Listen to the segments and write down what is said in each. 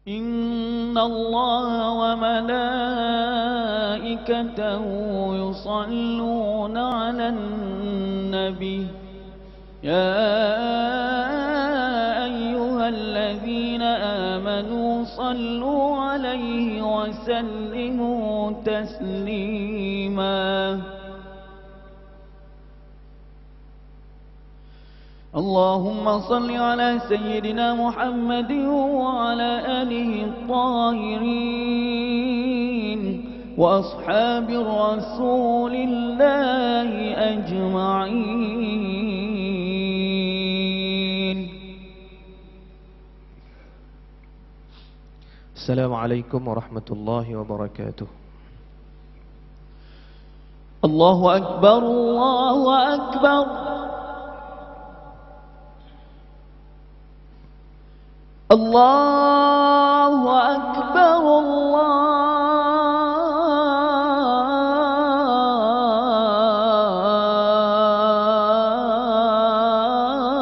إن الله وملائكته يصلون على النبي يا أيها الذين آمنوا صلوا عليه وسلموا تسليما اللهم صل على سيدنا محمد وعلى آله الطاهرين وأصحاب رسول الله أجمعين. السلام عليكم ورحمة الله وبركاته. الله أكبر الله أكبر الله أكبر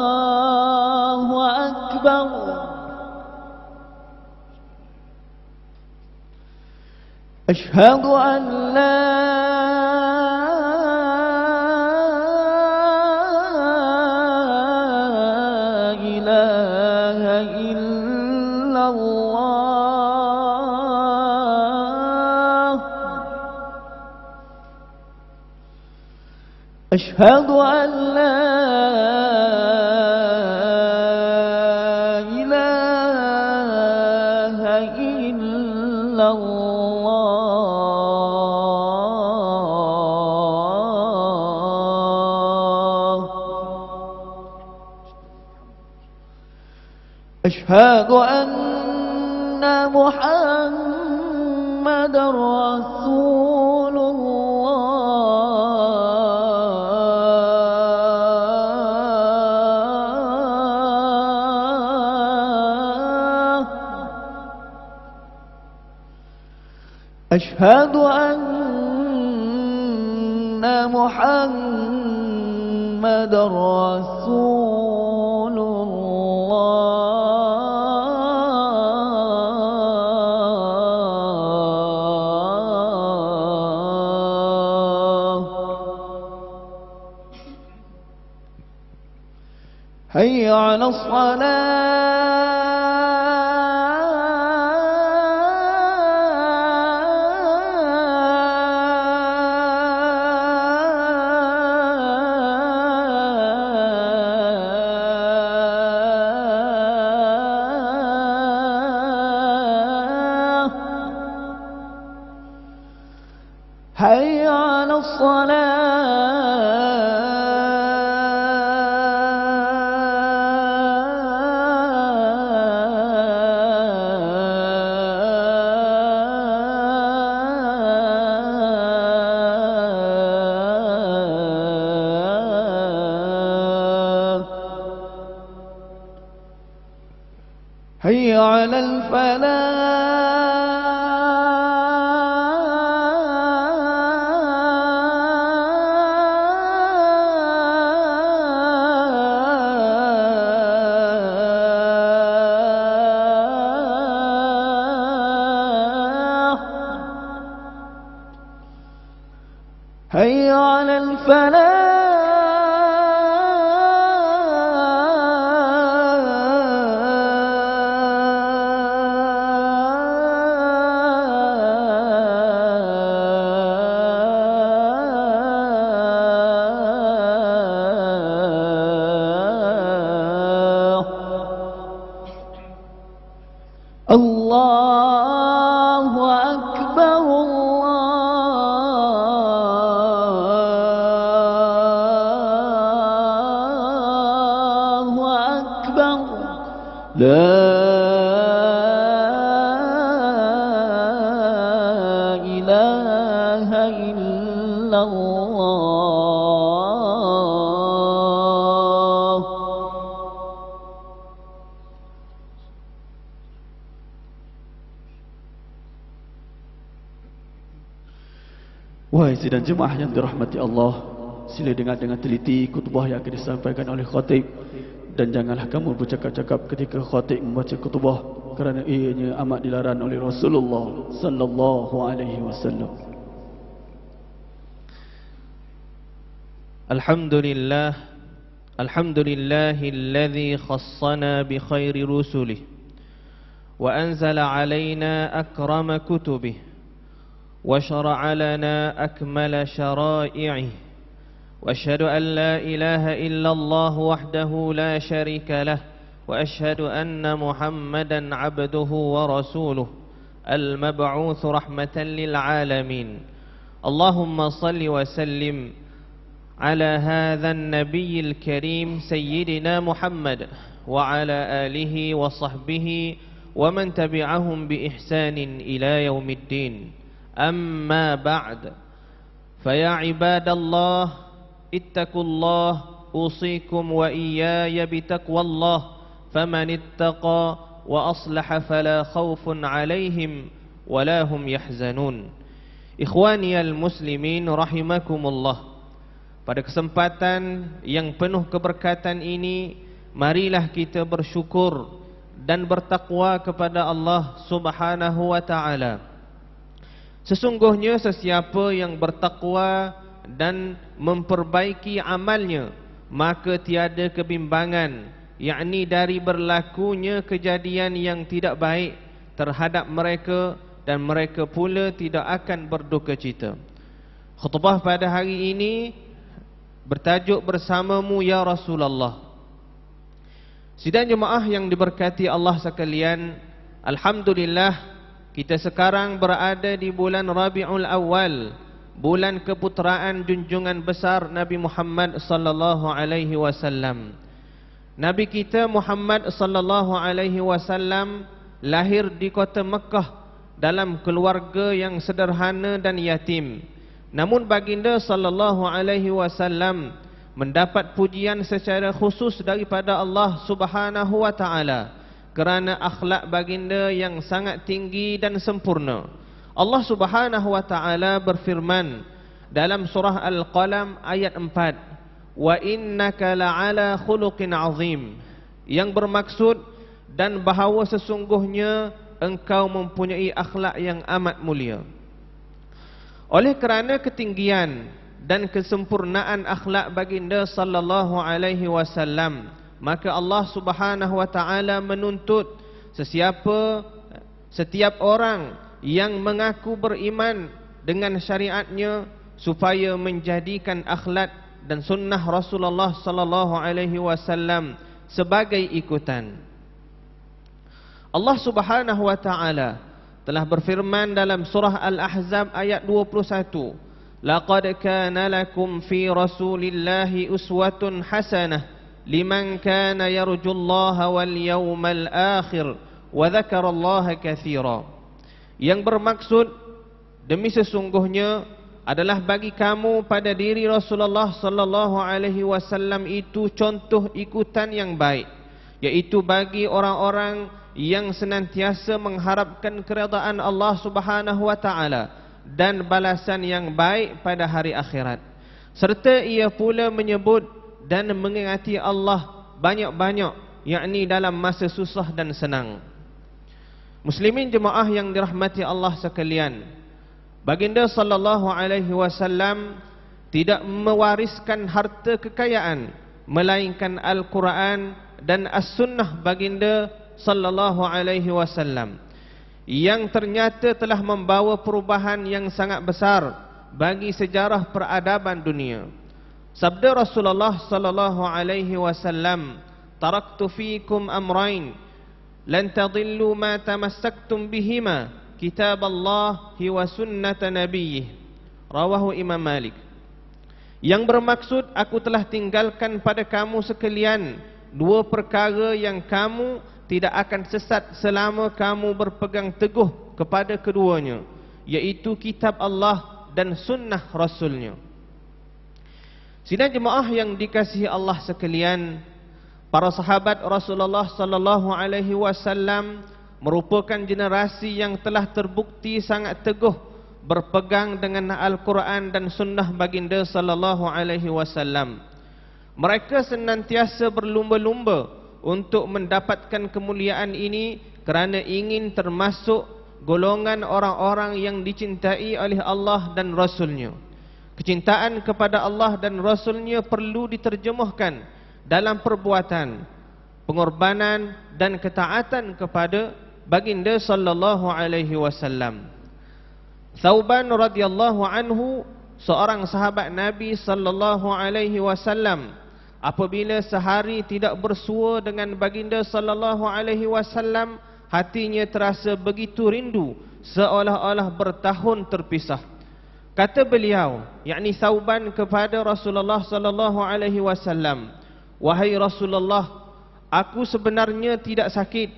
الله أكبر أشهد أن لا إله إلا الله أشهد أن لا إله إلا الله أشهد أن محمدا رسول الله أشهد أن محمدا رسول الله هيا على الصلاة هيا على الصلاة هيا على الفلاح هيا على الفلاح الله أكبر الله أكبر لا إله إلا الله. Wahai sidang jemaah yang dirahmati Allah, sila dengar dengan teliti khutbah yang akan disampaikan oleh khatib Dan janganlah kamu bercakap-cakap ketika khatib membaca khutbah, kerana ianya amat dilarang oleh Rasulullah sallallahu alaihi wasallam. Alhamdulillah, alhamdulillahilladzi khassana bi khairi rusulih wa anzala alaina akrama kutubih wa syara'a lana akmala syara'i'ih. وأشهد أن لا إله إلا الله وحده لا شريك له وأشهد أن محمدا عبده ورسوله المبعوث رحمة للعالمين. اللهم صل وسلم على هذا النبي الكريم سيدنا محمد وعلى آله وصحبه ومن تبعهم بإحسان إلى يوم الدين. أما بعد، فيا عباد الله اتقوا الله أوصيكم وإياي بتقوى الله فمن اتقى وأصلح فلا خوف عليهم ولا هم يحزنون. Ikhwani al-muslimin rahimakumullah. Pada kesempatan yang penuh keberkatan ini, marilah kita bersyukur dan bertakwa kepada Allah Subhanahu wa taala. Sesungguhnya sesiapa yang bertakwa dan memperbaiki amalnya, maka tiada kebimbangan, yakni dari berlakunya kejadian yang tidak baik terhadap mereka, dan mereka pula tidak akan berduka cita. Khutbah pada hari ini bertajuk bersamamu ya Rasulullah. Sidang jemaah yang diberkati Allah sekalian, alhamdulillah kita sekarang berada di bulan Rabiul Awal, bulan keputeraan junjungan besar Nabi Muhammad sallallahu alaihi wasallam. Nabi kita Muhammad sallallahu alaihi wasallam lahir di kota Mekah dalam keluarga yang sederhana dan yatim. Namun baginda sallallahu alaihi wasallam mendapat pujian secara khusus daripada Allah Subhanahu wa taala kerana akhlak baginda yang sangat tinggi dan sempurna. Allah Subhanahu wa taala berfirman dalam surah Al-Qalam ayat 4, wa innaka la'ala khuluqin azim, yang bermaksud dan bahawa sesungguhnya engkau mempunyai akhlak yang amat mulia. Oleh kerana ketinggian dan kesempurnaan akhlak baginda sallallahu alaihi wasallam, maka Allah Subhanahu wa taala menuntut setiap orang yang mengaku beriman dengan syariatnya supaya menjadikan akhlak dan sunnah Rasulullah sallallahu alaihi wasallam sebagai ikutan. Allah Subhanahu wa taala telah berfirman dalam surah Al-Ahzab ayat 21, laqad kana lakum fi rasulillahi uswatun hasanah liman kana yarjullaha wal yawmal akhir wa dzakarallaha katsira. Yang bermaksud, demi sesungguhnya adalah bagi kamu pada diri Rasulullah sallallahu alaihi wasallam itu contoh ikutan yang baik, yaitu bagi orang-orang yang senantiasa mengharapkan keredaan Allah Subhanahu wa taala dan balasan yang baik pada hari akhirat. Serta ia pula menyebut dan mengingati Allah banyak-banyak, yakni dalam masa susah dan senang. Muslimin jemaah yang dirahmati Allah sekalian, baginda sallallahu alaihi wasallam tidak mewariskan harta kekayaan, melainkan Al-Quran dan As-Sunnah baginda sallallahu alaihi wasallam, yang ternyata telah membawa perubahan yang sangat besar bagi sejarah peradaban dunia. Sabda Rasulullah sallallahu alaihi wasallam, taraktu fiikum amrain lan tadillu ma tamassaktum bihima kitaballahi wa sunnata nabiyyih. Rawahu Imam Malik. Yang bermaksud, aku telah tinggalkan pada kamu sekalian dua perkara yang kamu tidak akan sesat selama kamu berpegang teguh kepada keduanya, yaitu kitab Allah dan sunnah Rasulnya. Sidang jemaah yang dikasihi Allah sekalian, para sahabat Rasulullah sallallahu alaihi wasallam merupakan generasi yang telah terbukti sangat teguh berpegang dengan Al-Quran dan sunnah baginda sallallahu alaihi wasallam. Mereka senantiasa berlumba-lumba untuk mendapatkan kemuliaan ini kerana ingin termasuk golongan orang-orang yang dicintai oleh Allah dan Rasul-Nya. Kecintaan kepada Allah dan Rasul-Nya perlu diterjemahkan dalam perbuatan, pengorbanan dan ketaatan kepada baginda sallallahu alaihi wasallam. Thauban radhiyallahu anhu, seorang sahabat Nabi sallallahu alaihi wasallam, apabila sehari tidak bersua dengan baginda sallallahu alaihi wasallam, hatinya terasa begitu rindu seolah-olah bertahun terpisah. Kata beliau, yakni Thauban, kepada Rasulullah sallallahu alaihi wasallam, "Wahai Rasulullah, aku sebenarnya tidak sakit,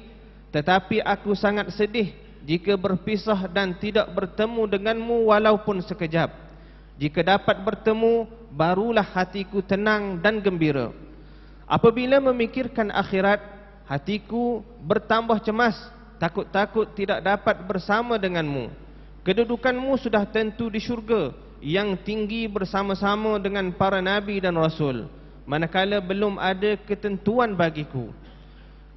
tetapi aku sangat sedih jika berpisah dan tidak bertemu denganmu walaupun sekejap. Jika dapat bertemu, barulah hatiku tenang dan gembira. Apabila memikirkan akhirat, hatiku bertambah cemas, takut-takut tidak dapat bersama denganmu. Kedudukanmu sudah tentu di syurga yang tinggi bersama-sama dengan para nabi dan rasul, manakala belum ada ketentuan bagiku.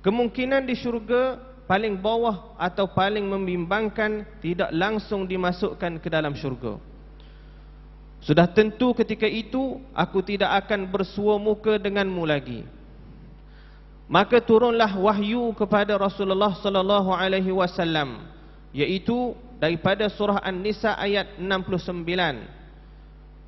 Kemungkinan di syurga paling bawah atau paling membimbangkan tidak langsung dimasukkan ke dalam syurga. Sudah tentu ketika itu aku tidak akan bersua muka denganmu lagi." Maka turunlah wahyu kepada Rasulullah sallallahu alaihi wasallam, yaitu daripada surah An-Nisa ayat 69.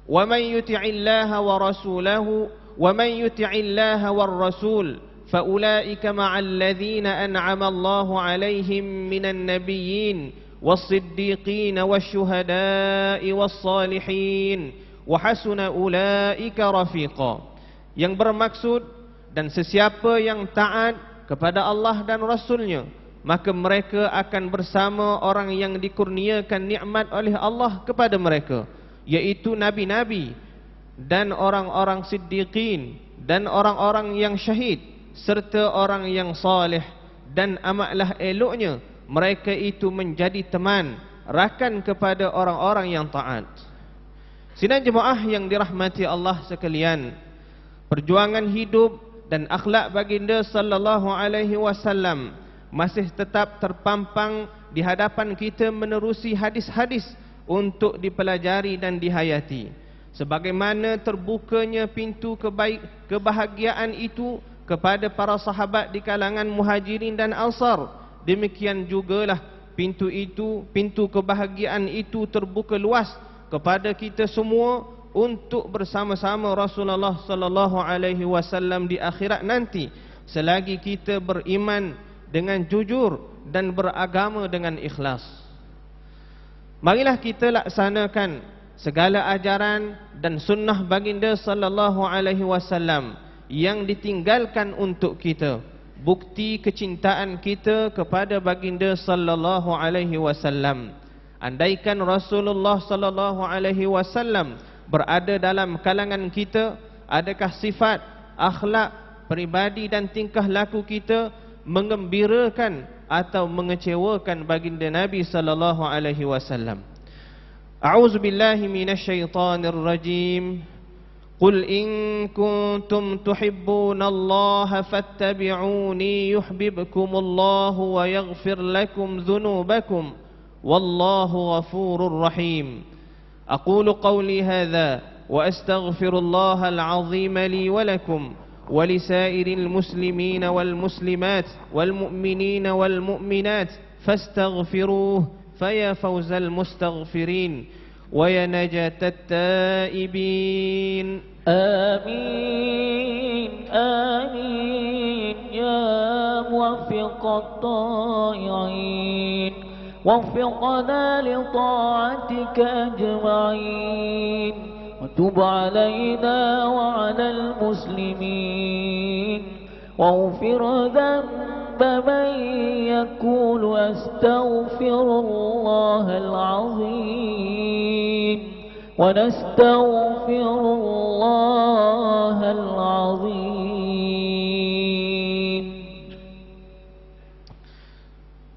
"Wa man yuti'illaha wa rasulahu wa man yuti'illaha war rasul fa ulaika ma'al ladzina an'ama Allahu 'alaihim minan nabiyyin was-siddiqin wasyuhada'i was-salihin wa hasuna ulaika rafiqa." Yang bermaksud, dan sesiapa yang taat kepada Allah dan Rasul-Nya, maka mereka akan bersama orang yang dikurniakan nikmat oleh Allah kepada mereka, yaitu nabi-nabi dan orang-orang siddiqin dan orang-orang yang syahid serta orang yang saleh, dan amatlah eloknya mereka itu menjadi teman rakan kepada orang-orang yang taat. Sidang jemaah yang dirahmati Allah sekalian, perjuangan hidup dan akhlak baginda sallallahu alaihi wasallam masih tetap terpampang di hadapan kita menerusi hadis-hadis untuk dipelajari dan dihayati. Sebagaimana terbukanya pintu kebahagiaan itu kepada para sahabat di kalangan Muhajirin dan Ansar, demikian jugalah pintu kebahagiaan itu terbuka luas kepada kita semua untuk bersama-sama Rasulullah sallallahu alaihi wasallam di akhirat nanti, selagi kita beriman dengan jujur dan beragama dengan ikhlas. Marilah kita laksanakan segala ajaran dan sunnah baginda sallallahu alaihi wasallam yang ditinggalkan untuk kita, bukti kecintaan kita kepada baginda sallallahu alaihi wasallam. Andaikan Rasulullah sallallahu alaihi wasallam berada dalam kalangan kita, adakah sifat, akhlak, peribadi dan tingkah laku kita mengembirakan atau mengecewakan baginda Nabi sallallahu alaihi wasallam? A'udzu billahi minasyaitonir rajim. Qul in kuntum tuhibbunallaha fattabi'uni yuhibbukumullahu wa yaghfir lakum dhunubakum wallahu ghafurur rahim. أقول قولي هذا وأستغفر الله العظيم لي ولكم ولسائر المسلمين والمسلمات والمؤمنين والمؤمنات فاستغفروه فيا فوز المستغفرين ويا نجاة التائبين. آمين آمين يا موفق الطائعين، وفقنا لطاعتك أجمعين، وتب علينا وعلى المسلمين، واغفر ذنب من يقول أستغفر الله العظيم ونستغفر الله العظيم.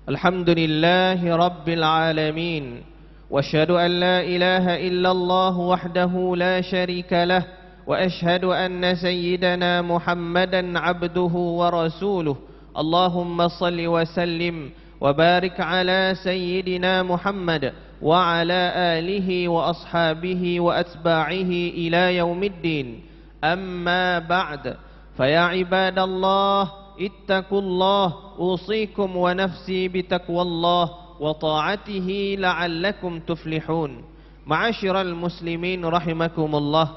الحمد لله رب العالمين، واشهد أن لا إله إلا الله وحده لا شريك له، وأشهد أن سيدنا محمدا عبده ورسوله. اللهم صل وسلم وبارك على سيدنا محمد وعلى آله وأصحابه وأتباعه إلى يوم الدين. أما بعد، فيا عباد الله اتقوا الله، أوصيكم ونفسي بتقوى الله وطاعته لعلكم تفلحون. Ma'asyiral muslimin rahimakumullah,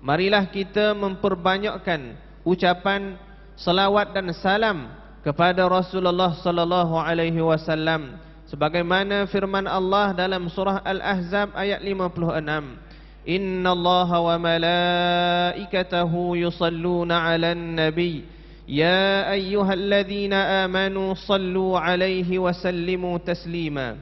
marilah kita memperbanyakkan ucapan salawat dan salam kepada Rasulullah sallallahu alaihi wasallam sebagaimana firman Allah dalam surah Al-Ahzab ayat 56. Innallaha wa malaikatahu yusalluna 'alan nabiy ya ayyuhalladzina amanu sallu 'alaihi wa sallimu taslima.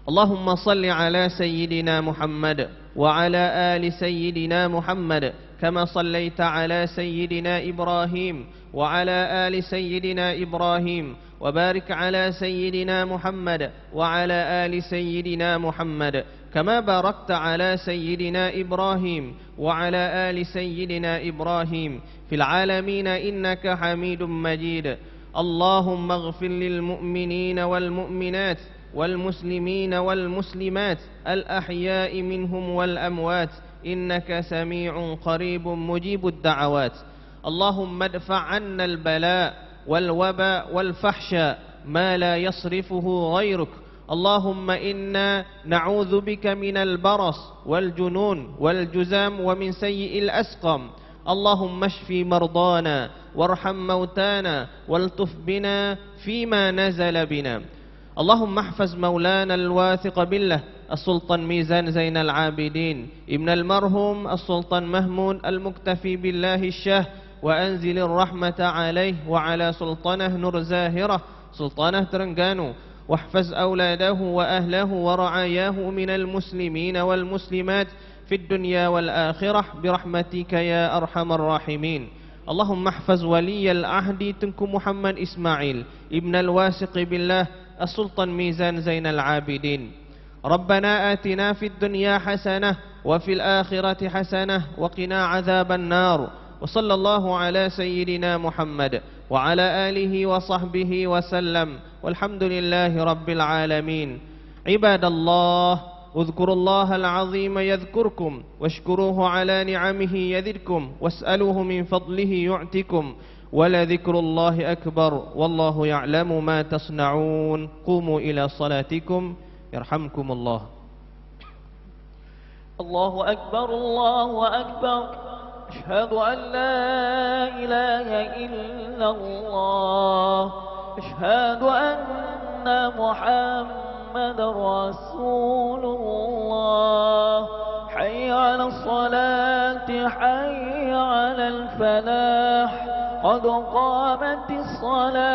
Allahumma salli 'ala sayyidina Muhammad wa 'ala ali sayyidina Muhammad kama sallaita 'ala sayyidina Ibrahim wa 'ala ali sayyidina Ibrahim wa barik 'ala sayyidina Muhammad wa 'ala ali sayyidina Muhammad kama barakta 'ala sayyidina Ibrahim wa 'ala ali sayyidina Ibrahim fil 'alamin innaka Hamidum Majid. Allahumma ighfir lil mu'minina wal mu'minat wal muslimina wal muslimat al ahya'i minhum wal amwat innaka sami'un qaribun mujibud da'awat. Allahumma adfa' 'anna al bala' wal waba' wal fahsha ma la yasrifuhu ghayruk. Allahumma inna na'udzu bika minal baras wal junun wal juzam wa min sayyi'il asqam. Allahumma shfi mardana warham mautana waltuf bina fima nazala bina. Allahumma ihfaz maulana al-wathiq billah السلطان ميزان زين العابدين ابن المرحوم السلطان محمود المكتفي بالله الشاه وأنزل الرحمة عليه وعلى سلطانه نور زاهرة سلطانه ترنغانو واحفظ أولاده وأهله ورعاياه من المسلمين والمسلمات في الدنيا والآخرة برحمتك يا أرحم الراحمين. اللهم احفظ ولي العهد تنكو محمد إسماعيل ابن الواثق بالله السلطان ميزان زين العابدين. ربنا آتنا في الدنيا حسنة وفي الآخرة حسنة وقنا عذاب النار. وصلى الله على سيدنا محمد وعلى آله وصحبه وسلم والحمد لله رب العالمين. عباد الله اذكروا الله العظيم يذكركم واشكروه على نعمه يزدكم واسألوه من فضله يعطكم ولذكر الله أكبر والله يعلم ما تصنعون. قوموا إلى صلاتكم يرحمكم الله. الله أكبر الله أكبر. أشهد أن لا إله إلا الله. أشهد أن محمد رسول الله. حي على الصلاة حي على الفلاح قد قامت الصلاة.